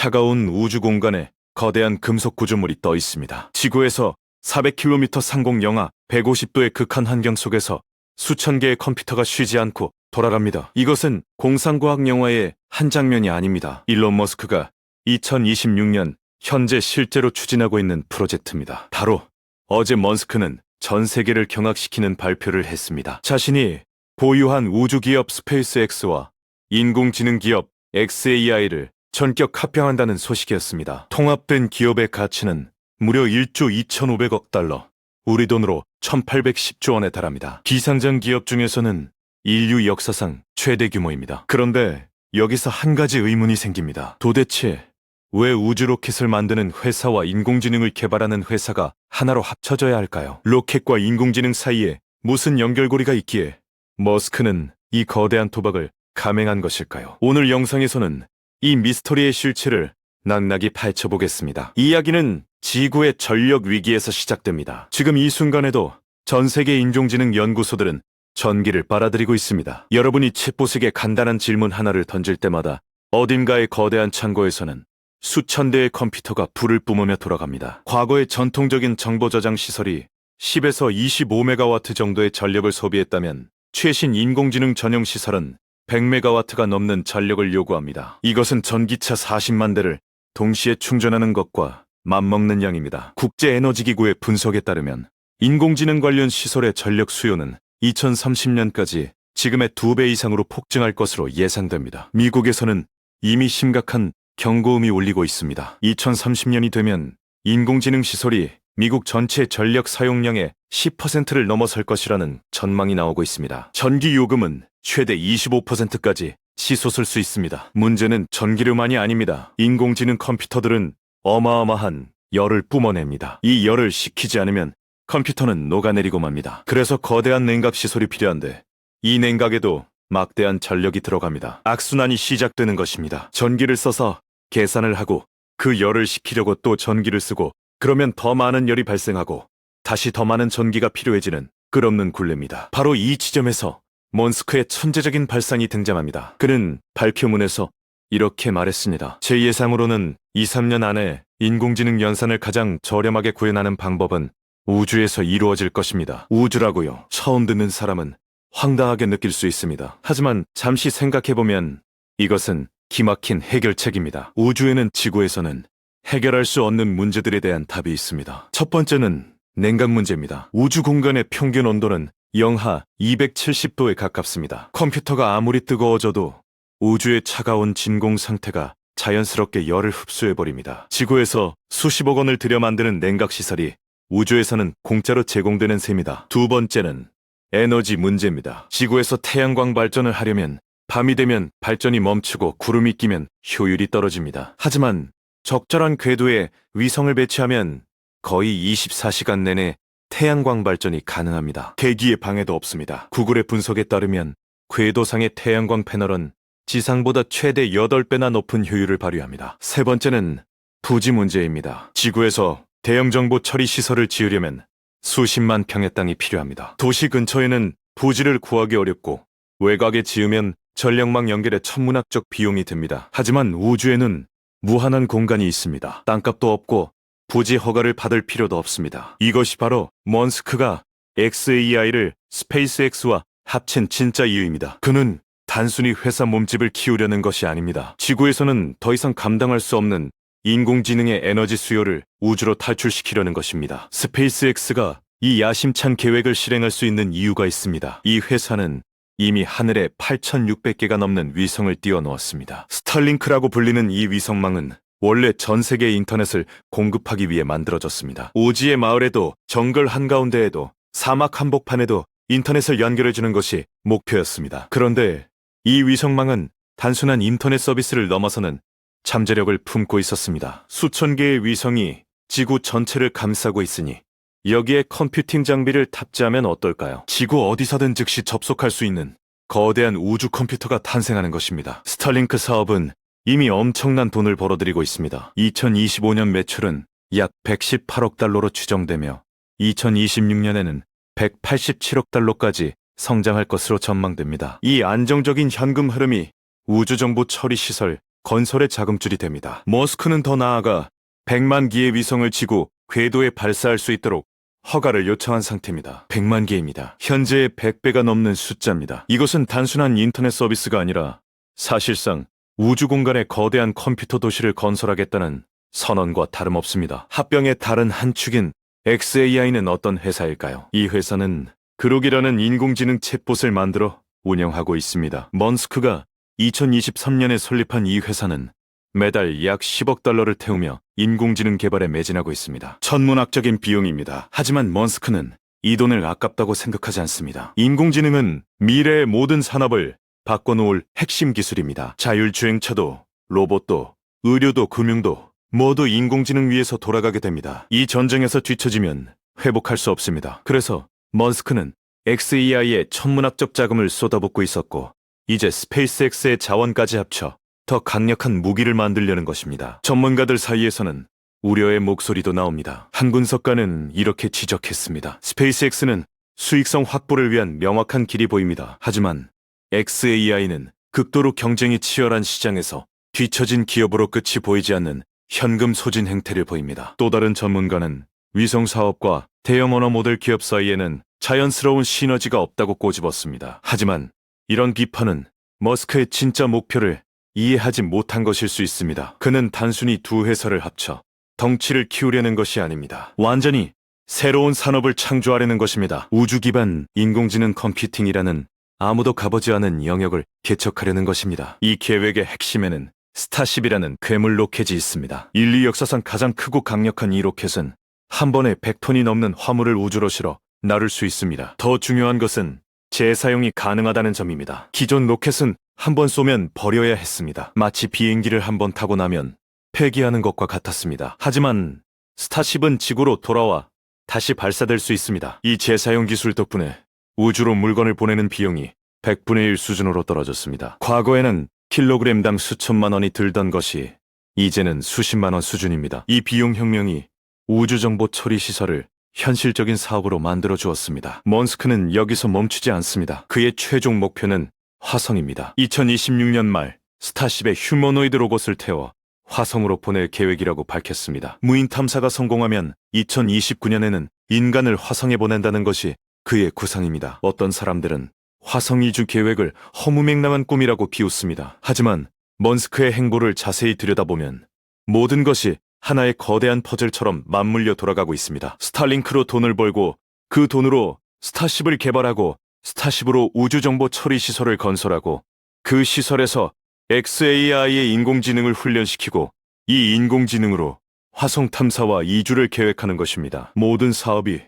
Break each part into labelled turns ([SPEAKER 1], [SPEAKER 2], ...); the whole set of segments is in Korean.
[SPEAKER 1] 차가운 우주 공간에 거대한 금속 구조물이 떠 있습니다. 지구에서 400km 상공 영하 150도의 극한 환경 속에서 수천 개의 컴퓨터가 쉬지 않고 돌아갑니다. 이것은 공상과학 영화의 한 장면이 아닙니다. 일론 머스크가 2026년 현재 실제로 추진하고 있는 프로젝트입니다. 바로 어제 머스크는 전 세계를 경악시키는 발표를 했습니다. 자신이 보유한 우주기업 스페이스X와 인공지능 기업 xAI를 전격 합병한다는 소식이었습니다. 통합된 기업의 가치는 무려 1조 2,500억 달러, 우리 돈으로 1,810조 원에 달합니다. 비상장 기업 중에서는 인류 역사상 최대 규모입니다. 그런데 여기서 한 가지 의문이 생깁니다. 도대체 왜 우주 로켓을 만드는 회사와 인공지능을 개발하는 회사가 하나로 합쳐져야 할까요? 로켓과 인공지능 사이에 무슨 연결고리가 있기에 머스크는 이 거대한 도박을 감행한 것일까요? 오늘 영상에서는 이 미스터리의 실체를 낭낭이 파헤쳐보겠습니다. 이야기는 지구의 전력 위기에서 시작됩니다. 지금 이 순간에도 전 세계 인공지능 연구소들은 전기를 빨아들이고 있습니다. 여러분이 챗봇에게 간단한 질문 하나를 던질 때마다 어딘가의 거대한 창고에서는 수천 대의 컴퓨터가 불을 뿜으며 돌아갑니다. 과거의 전통적인 정보 저장 시설이 10에서 25메가와트 정도의 전력을 소비했다면 최신 인공지능 전용 시설은 100메가와트가 넘는 전력을 요구합니다. 이것은 전기차 40만 대를 동시에 충전하는 것과 맞먹는 양입니다. 국제에너지기구의 분석에 따르면 인공지능 관련 시설의 전력 수요는 2030년까지 지금의 2배 이상으로 폭증할 것으로 예상됩니다. 미국에서는 이미 심각한 경고음이 울리고 있습니다. 2030년이 되면 인공지능 시설이 미국 전체 전력 사용량의 10%를 넘어설 것이라는 전망이 나오고 있습니다. 전기 요금은 최대 25%까지 치솟을 수 있습니다. 문제는 전기료만이 아닙니다. 인공지능 컴퓨터들은 어마어마한 열을 뿜어냅니다. 이 열을 식히지 않으면 컴퓨터는 녹아내리고 맙니다. 그래서 거대한 냉각 시설이 필요한데 이 냉각에도 막대한 전력이 들어갑니다. 악순환이 시작되는 것입니다. 전기를 써서 계산을 하고 그 열을 식히려고 또 전기를 쓰고 그러면 더 많은 열이 발생하고 다시 더 많은 전기가 필요해지는 끝없는 굴레입니다. 바로 이 지점에서 머스크의 천재적인 발상이 등장합니다. 그는 발표문에서 이렇게 말했습니다. 제 예상으로는 2, 3년 안에 인공지능 연산을 가장 저렴하게 구현하는 방법은 우주에서 이루어질 것입니다. 우주라고요. 처음 듣는 사람은 황당하게 느낄 수 있습니다. 하지만 잠시 생각해보면 이것은 기막힌 해결책입니다. 우주에는 지구에서는 해결할 수 없는 문제들에 대한 답이 있습니다. 첫 번째는 냉각 문제입니다. 우주 공간의 평균 온도는 영하 270도에 가깝습니다. 컴퓨터가 아무리 뜨거워져도 우주의 차가운 진공 상태가 자연스럽게 열을 흡수해버립니다. 지구에서 수십억 원을 들여 만드는 냉각시설이 우주에서는 공짜로 제공되는 셈이다. 두 번째는 에너지 문제입니다. 지구에서 태양광 발전을 하려면 밤이 되면 발전이 멈추고 구름이 끼면 효율이 떨어집니다. 하지만 적절한 궤도에 위성을 배치하면 거의 24시간 내내 태양광 발전이 가능합니다. 대기의 방해도 없습니다. 구글의 분석에 따르면 궤도상의 태양광 패널은 지상보다 최대 8배나 높은 효율을 발휘합니다. 세 번째는 부지 문제입니다. 지구에서 대형 정보 처리 시설을 지으려면 수십만 평의 땅이 필요합니다. 도시 근처에는 부지를 구하기 어렵고 외곽에 지으면 전력망 연결에 천문학적 비용이 듭니다. 하지만 우주에는 무한한 공간이 있습니다. 땅값도 없고 부지 허가를 받을 필요도 없습니다. 이것이 바로 머스크가 xAI를 스페이스X와 합친 진짜 이유입니다. 그는 단순히 회사 몸집을 키우려는 것이 아닙니다. 지구에서는 더 이상 감당할 수 없는 인공지능의 에너지 수요를 우주로 탈출시키려는 것입니다. 스페이스X가 이 야심찬 계획을 실행할 수 있는 이유가 있습니다. 이 회사는 이미 하늘에 8,600개가 넘는 위성을 띄워놓았습니다. 스타링크라고 불리는 이 위성망은 원래 전 세계 인터넷을 공급하기 위해 만들어졌습니다. 오지의 마을에도 정글 한가운데에도 사막 한복판에도 인터넷을 연결해주는 것이 목표였습니다. 그런데 이 위성망은 단순한 인터넷 서비스를 넘어서는 잠재력을 품고 있었습니다. 수천 개의 위성이 지구 전체를 감싸고 있으니 여기에 컴퓨팅 장비를 탑재하면 어떨까요? 지구 어디서든 즉시 접속할 수 있는 거대한 우주 컴퓨터가 탄생하는 것입니다. 스타링크 사업은 이미 엄청난 돈을 벌어들이고 있습니다. 2025년 매출은 약 118억 달러로 추정되며 2026년에는 187억 달러까지 성장할 것으로 전망됩니다. 이 안정적인 현금 흐름이 우주정보 처리 시설 건설의 자금줄이 됩니다. 머스크는 더 나아가 100만 기의 위성을 지구 궤도에 발사할 수 있도록 허가를 요청한 상태입니다. 100만 개입니다. 현재의 100배가 넘는 숫자입니다. 이것은 단순한 인터넷 서비스가 아니라 사실상 우주 공간에 거대한 컴퓨터 도시를 건설하겠다는 선언과 다름없습니다. 합병의 다른 한 축인 XAI는 어떤 회사일까요? 이 회사는 그록이라는 인공지능 챗봇을 만들어 운영하고 있습니다. 머스크가 2023년에 설립한 이 회사는 매달 약 10억 달러를 태우며 인공지능 개발에 매진하고 있습니다. 천문학적인 비용입니다. 하지만 머스크는 이 돈을 아깝다고 생각하지 않습니다. 인공지능은 미래의 모든 산업을 바꿔놓을 핵심 기술입니다. 자율주행차도, 로봇도, 의료도, 금융도 모두 인공지능 위에서 돌아가게 됩니다. 이 전쟁에서 뒤처지면 회복할 수 없습니다. 그래서 머스크는 XAI에 천문학적 자금을 쏟아붓고 있었고 이제 스페이스X의 자원까지 합쳐 더 강력한 무기를 만들려는 것입니다. 전문가들 사이에서는 우려의 목소리도 나옵니다. 한 분석가는 이렇게 지적했습니다. 스페이스X는 수익성 확보를 위한 명확한 길이 보입니다. 하지만 XAI는 극도로 경쟁이 치열한 시장에서 뒤처진 기업으로 끝이 보이지 않는 현금 소진 행태를 보입니다. 또 다른 전문가는 위성 사업과 대형 언어 모델 기업 사이에는 자연스러운 시너지가 없다고 꼬집었습니다. 하지만 이런 비판은 머스크의 진짜 목표를 이해하지 못한 것일 수 있습니다. 그는 단순히 두 회사를 합쳐 덩치를 키우려는 것이 아닙니다. 완전히 새로운 산업을 창조하려는 것입니다. 우주 기반 인공지능 컴퓨팅이라는 아무도 가보지 않은 영역을 개척하려는 것입니다. 이 계획의 핵심에는 스타쉽이라는 괴물 로켓이 있습니다. 인류 역사상 가장 크고 강력한 이 로켓은 한 번에 100톤이 넘는 화물을 우주로 실어 나를 수 있습니다. 더 중요한 것은 재사용이 가능하다는 점입니다. 기존 로켓은 한 번 쏘면 버려야 했습니다. 마치 비행기를 한 번 타고 나면 폐기하는 것과 같았습니다. 하지만 스타쉽은 지구로 돌아와 다시 발사될 수 있습니다. 이 재사용 기술 덕분에 우주로 물건을 보내는 비용이 100분의 1 수준으로 떨어졌습니다. 과거에는 킬로그램당 수천만 원이 들던 것이 이제는 수십만 원 수준입니다. 이 비용 혁명이 우주정보 처리 시설을 현실적인 사업으로 만들어 주었습니다. 머스크는 여기서 멈추지 않습니다. 그의 최종 목표는 화성입니다. 2026년 말 스타쉽에 휴머노이드 로봇을 태워 화성으로 보낼 계획이라고 밝혔습니다. 무인 탐사가 성공하면 2029년에는 인간을 화성에 보낸다는 것이 그의 구상입니다. 어떤 사람들은 화성 이주 계획을 허무맹랑한 꿈이라고 비웃습니다. 하지만 머스크의 행보를 자세히 들여다보면 모든 것이 하나의 거대한 퍼즐처럼 맞물려 돌아가고 있습니다. 스타링크로 돈을 벌고 그 돈으로 스타쉽을 개발하고 스타쉽으로 우주정보 처리 시설을 건설하고 그 시설에서 XAI의 인공지능을 훈련시키고 이 인공지능으로 화성 탐사와 이주를 계획하는 것입니다. 모든 사업이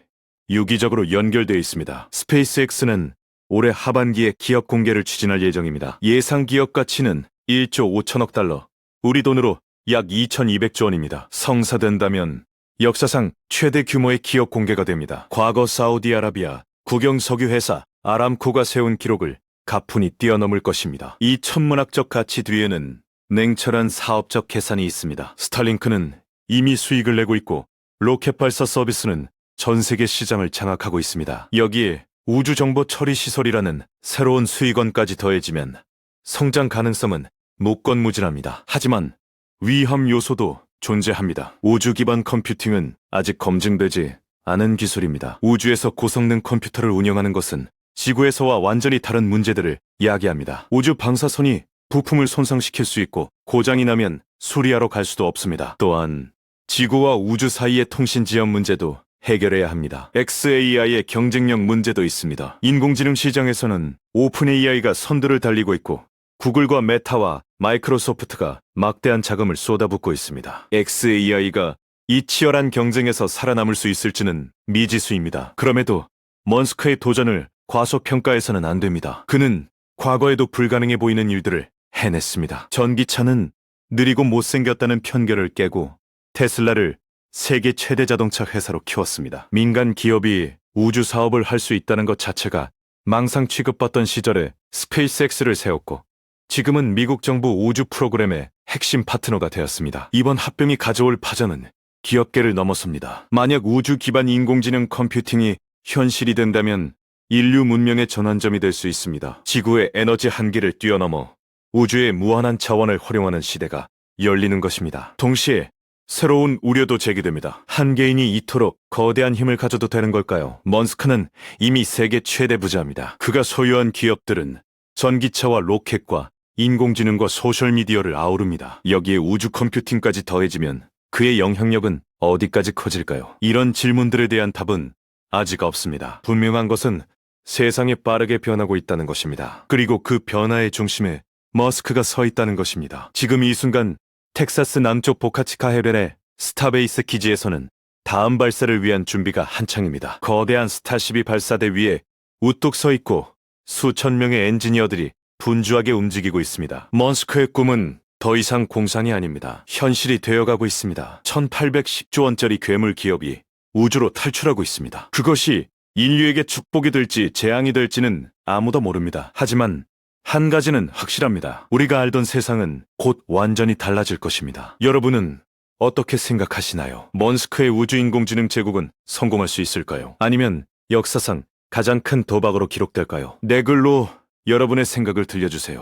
[SPEAKER 1] 유기적으로 연결되어 있습니다. 스페이스X는 올해 하반기에 기업 공개를 추진할 예정입니다. 예상 기업 가치는 1조 5천억 달러, 우리 돈으로 약 2,200조 원입니다. 성사된다면 역사상 최대 규모의 기업 공개가 됩니다. 과거 사우디아라비아 국영 석유 회사 아람코가 세운 기록을 가뿐히 뛰어넘을 것입니다. 이 천문학적 가치 뒤에는 냉철한 사업적 계산이 있습니다. 스타링크는 이미 수익을 내고 있고 로켓 발사 서비스는 전 세계 시장을 장악하고 있습니다. 여기에 우주정보 처리 시설이라는 새로운 수익원까지 더해지면 성장 가능성은 무건무진합니다. 하지만 위험 요소도 존재합니다. 우주 기반 컴퓨팅은 아직 검증되지 않은 기술입니다. 우주에서 고성능 컴퓨터를 운영하는 것은 지구에서와 완전히 다른 문제들을 야기합니다. 우주 방사선이 부품을 손상시킬 수 있고 고장이 나면 수리하러 갈 수도 없습니다. 또한 지구와 우주 사이의 통신 지연 문제도 해결해야 합니다. XAI의 경쟁력 문제도 있습니다. 인공지능 시장에서는 오픈 AI가 선두를 달리고 있고 구글과 메타와 마이크로소프트가 막대한 자금을 쏟아붓고 있습니다. XAI가 이 치열한 경쟁에서 살아남을 수 있을지는 미지수입니다. 그럼에도 머스크의 도전을 과소평가해서는 안 됩니다. 그는 과거에도 불가능해 보이는 일들을 해냈습니다. 전기차는 느리고 못생겼다는 편견을 깨고 테슬라를 세계 최대 자동차 회사로 키웠습니다. 민간 기업이 우주 사업을 할 수 있다는 것 자체가 망상 취급받던 시절에 스페이스X를 세웠고 지금은 미국 정부 우주 프로그램의 핵심 파트너가 되었습니다. 이번 합병이 가져올 파장은 기업계를 넘어섭니다. 만약 우주 기반 인공지능 컴퓨팅이 현실이 된다면 인류 문명의 전환점이 될 수 있습니다. 지구의 에너지 한계를 뛰어넘어 우주의 무한한 차원을 활용하는 시대가 열리는 것입니다. 동시에 새로운 우려도 제기됩니다. 한 개인이 이토록 거대한 힘을 가져도 되는 걸까요? 머스크는 이미 세계 최대 부자입니다. 그가 소유한 기업들은 전기차와 로켓과 인공지능과 소셜미디어를 아우릅니다. 여기에 우주 컴퓨팅까지 더해지면 그의 영향력은 어디까지 커질까요? 이런 질문들에 대한 답은 아직 없습니다. 분명한 것은 세상이 빠르게 변하고 있다는 것입니다. 그리고 그 변화의 중심에 머스크가 서 있다는 것입니다. 지금 이 순간 텍사스 남쪽 보카치카 해변의 스타베이스 기지에서는 다음 발사를 위한 준비가 한창입니다. 거대한 스타쉽이 발사대 위에 우뚝 서 있고 수천 명의 엔지니어들이 분주하게 움직이고 있습니다. 머스크의 꿈은 더 이상 공상이 아닙니다. 현실이 되어가고 있습니다. 1810조 원짜리 괴물 기업이 우주로 탈출하고 있습니다. 그것이 인류에게 축복이 될지 재앙이 될지는 아무도 모릅니다. 하지만 한 가지는 확실합니다. 우리가 알던 세상은 곧 완전히 달라질 것입니다. 여러분은 어떻게 생각하시나요? 머스크의 우주인공지능 제국은 성공할 수 있을까요? 아니면 역사상 가장 큰 도박으로 기록될까요? 내 글로 여러분의 생각을 들려주세요.